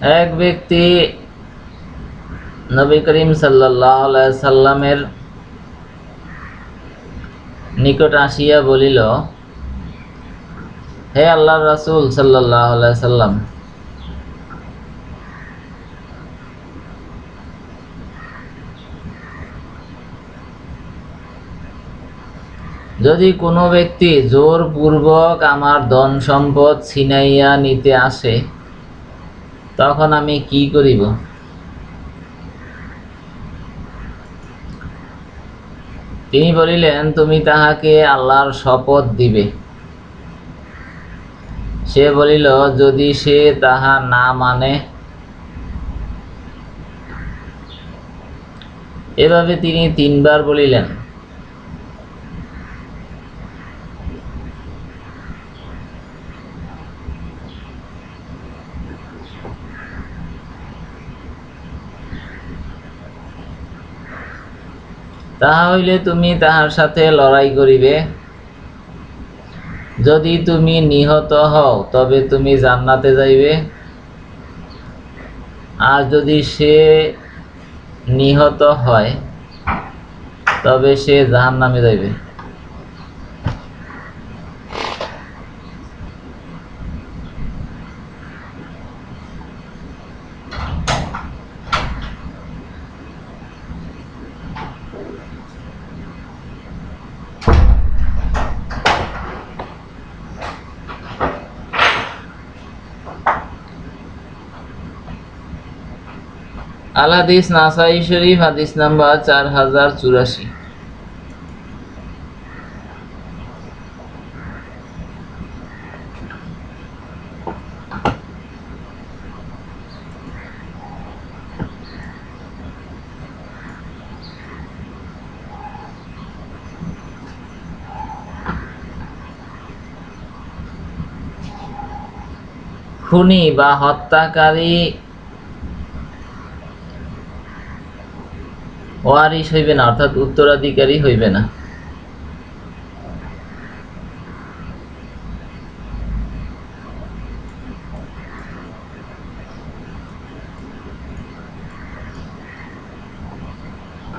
এক ব্যক্তি নবী করিম সাল্লাল্লাহু আলাইহি সাল্লামের নিকট আসিয়া বলিল, হে আল্লাহর রাসূল সাল্লাল্লাহু আলাইহি সাল্লাম, যদি কোনো ব্যক্তি জোরপূর্বক আমার ধন সম্পদ ছিনাইয়া নিতে আসে, তখন আমি কি করিব? তিনি বলিলেন, তুমি তাহাকে আল্লাহর শপথ দিবে। সে বলিল, যদি সে তাহা না মানে? এভাবে তিনি 3 বার বলিলেন। তাহা হইলে তুমি তাহার সাথে লড়াই করিবে। যদি তুমি নিহত হও তবে তুমি জান্নাতে যাইবে, আর যদি সে নিহত হয় তবে সে জাহান্নামে যাইবে। আল হাদিস নাসাই শরীফ, হাদিস নাম্বার 4084। খুনি বা হত্যাকারী ওয়ারিশ হইবে না, অর্থাৎ উত্তরাধিকারী হইবে না।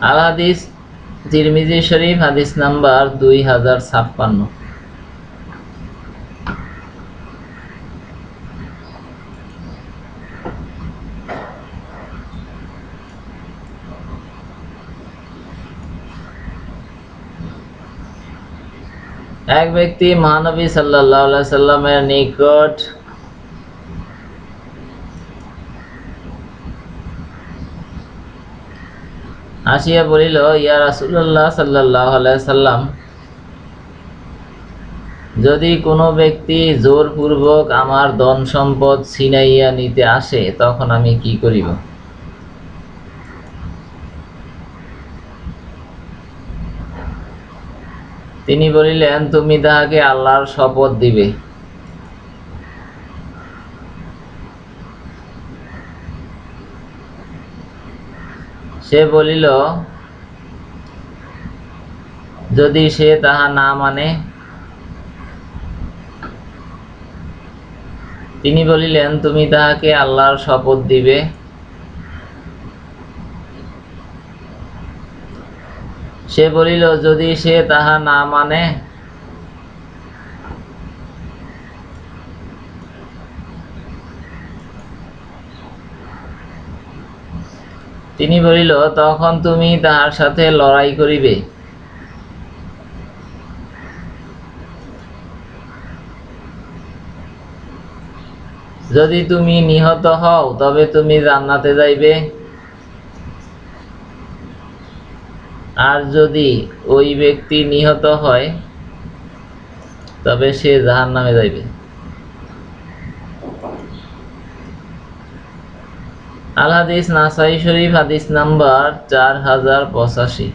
আল হাদিস তিরমিজি শরীফ, হাদিস নাম্বার 2056। এক ব্যক্তি মহানবী সাল্লাল্লাহু আলাইহি সাল্লামের নিকট আসিয়া বলিল, ইয়া রাসূলুল্লাহ সাল্লাল্লাহু আলাইহি সাল্লাম, যদি কোনো ব্যক্তি জোরপূর্বক আমার ধন সম্পদ ছিনাইয়া নিতে আসে, তখন আমি কি করিব? তিনি বলিলেন, তুমি তাহাকে আল্লাহর শপথ দিবে। সে বলিল, যদি সে তাহা না মানে? তিনি বলিলেন, তুমি তাহাকে আল্লাহর শপথ দিবে। সে বলিল, যদি সে তাহা না মানে? তিনি বলিল, তখন তুমি তাহার সাথে লড়াই করিবে। যদি তুমি নিহত হও তবে তুমি জান্নাতে যাইবে, আর যদি ওই ব্যক্তি নিহত হয় তবে সে জাহান্নামে যাইবে। আল হাদিস নাসাই শরীফ, হাদিস নাম্বার 4085।